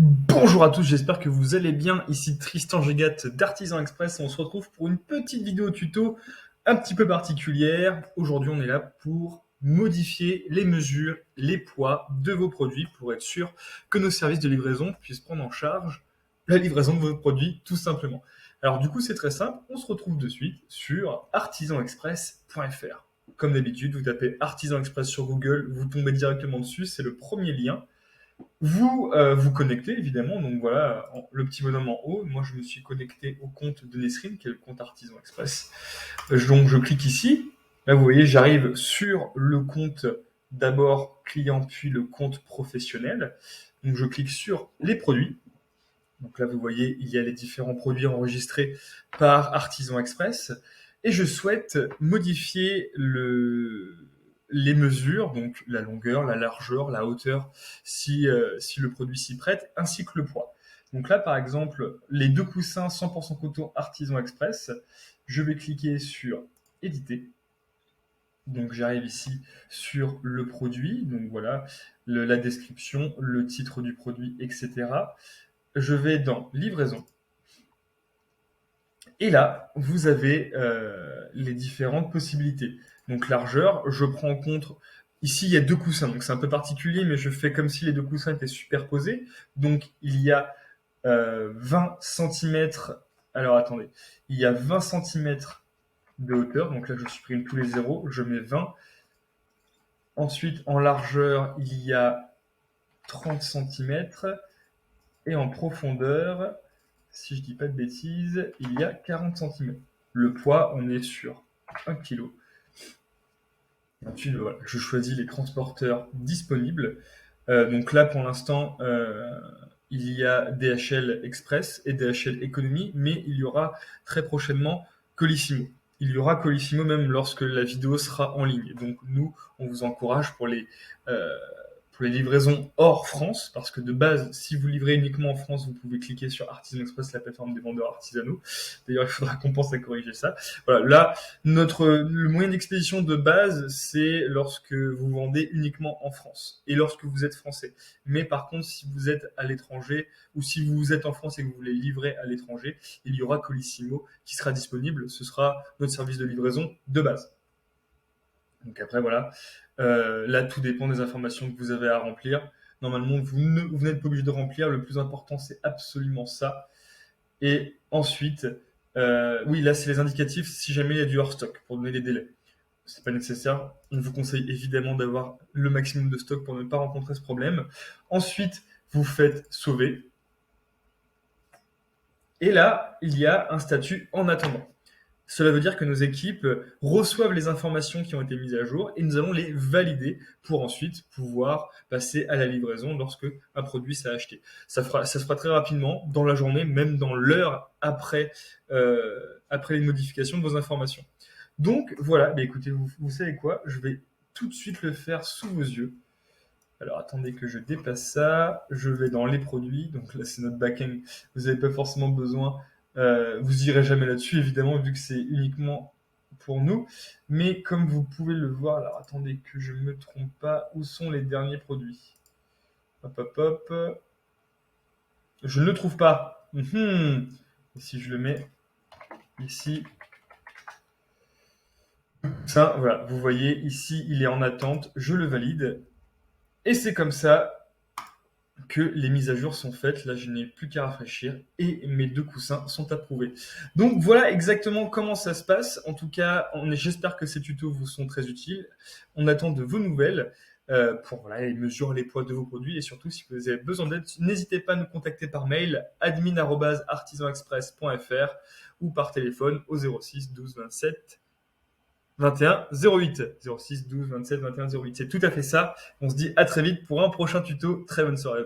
Bonjour à tous, j'espère que vous allez bien. Ici Tristan Gégat d'Artisan Express. On se retrouve pour une petite vidéo tuto un petit peu particulière. Aujourd'hui, on est là pour modifier les mesures, les poids de vos produits pour être sûr que nos services de livraison puissent prendre en charge la livraison de vos produits tout simplement. Alors du coup, c'est très simple. On se retrouve de suite sur artisanexpress.fr. Comme d'habitude, vous tapez Artisan Express sur Google, vous tombez directement dessus, c'est le premier lien. Vous vous connectez évidemment, donc voilà, le petit bonhomme en haut. Moi, je me suis connecté au compte de Nesrine, qui est le compte Artisan Express. Donc, je clique ici. Là, vous voyez, j'arrive sur le compte d'abord client, puis le compte professionnel. Donc, je clique sur les produits. Donc là, vous voyez, il y a les différents produits enregistrés par Artisan Express. Et je souhaite modifier les mesures, donc la longueur, la largeur, la hauteur, si le produit s'y prête, ainsi que le poids. Donc là, par exemple, les deux coussins 100% coton Artisan Express, je vais cliquer sur éditer. Donc j'arrive ici sur le produit, donc voilà, la description, le titre du produit, etc. Je vais dans livraison. Et là, vous avez les différentes possibilités. Donc largeur, je prends en compte, ici il y a deux coussins, donc c'est un peu particulier, mais je fais comme si les deux coussins étaient superposés. Donc il y a 20 cm, alors attendez, il y a 20 cm de hauteur, donc là je supprime tous les zéros, je mets 20. Ensuite en largeur, il y a 30 cm. Et en profondeur, si je dis pas de bêtises, il y a 40 cm. Le poids, on est sur 1 kg. Ensuite, voilà, je choisis les transporteurs disponibles. Donc là, pour l'instant, il y a DHL Express et DHL Economy, mais il y aura très prochainement Colissimo. Il y aura Colissimo même lorsque la vidéo sera en ligne. Donc nous, on vous encourage pour les livraisons hors France, parce que de base, si vous livrez uniquement en France, vous pouvez cliquer sur Artisan Express, la plateforme des vendeurs artisanaux. D'ailleurs, il faudra qu'on pense à corriger ça. Voilà, là, le moyen d'expédition de base, c'est lorsque vous vendez uniquement en France et lorsque vous êtes français. Mais par contre, si vous êtes à l'étranger ou si vous êtes en France et que vous voulez livrer à l'étranger, il y aura Colissimo qui sera disponible. Ce sera notre service de livraison de base. Donc après, voilà. Là, tout dépend des informations que vous avez à remplir. Normalement, vous n'êtes pas obligé de remplir. Le plus important, c'est absolument ça. Et ensuite, oui, là, c'est les indicatifs si jamais il y a du hors-stock pour donner les délais. C'est pas nécessaire. On vous conseille évidemment d'avoir le maximum de stock pour ne pas rencontrer ce problème. Ensuite, vous faites sauver. Et là, il y a un statut en attendant. Cela veut dire que nos équipes reçoivent les informations qui ont été mises à jour et nous allons les valider pour ensuite pouvoir passer à la livraison lorsque un produit s'est acheté. Ça se fera très rapidement, dans la journée, même dans l'heure après les modifications de vos informations. Donc voilà, bah écoutez, vous savez quoi, je vais tout de suite le faire sous vos yeux. Alors attendez que je dépasse ça, je vais dans les produits, donc là c'est notre back-end, vous n'avez pas forcément besoin, vous irez jamais là-dessus évidemment vu que c'est uniquement pour nous, mais comme vous pouvez le voir, alors attendez que je me trompe pas, où sont les derniers produits? Hop hop hop, je ne le trouve pas. Et si je le mets ici, ça voilà, vous voyez ici il est en attente, je le valide, et c'est comme ça que les mises à jour sont faites. Là, je n'ai plus qu'à rafraîchir et mes deux coussins sont approuvés. Donc voilà exactement comment ça se passe. En tout cas, j'espère que ces tutos vous sont très utiles. On attend de vos nouvelles pour voilà, les mesures, les poids de vos produits et surtout si vous avez besoin d'aide, n'hésitez pas à nous contacter par mail admin@artisanexpress.fr ou par téléphone au 06 12 27 21 08. 06 12 27 21 08. C'est tout à fait ça. On se dit à très vite pour un prochain tuto. Très bonne soirée.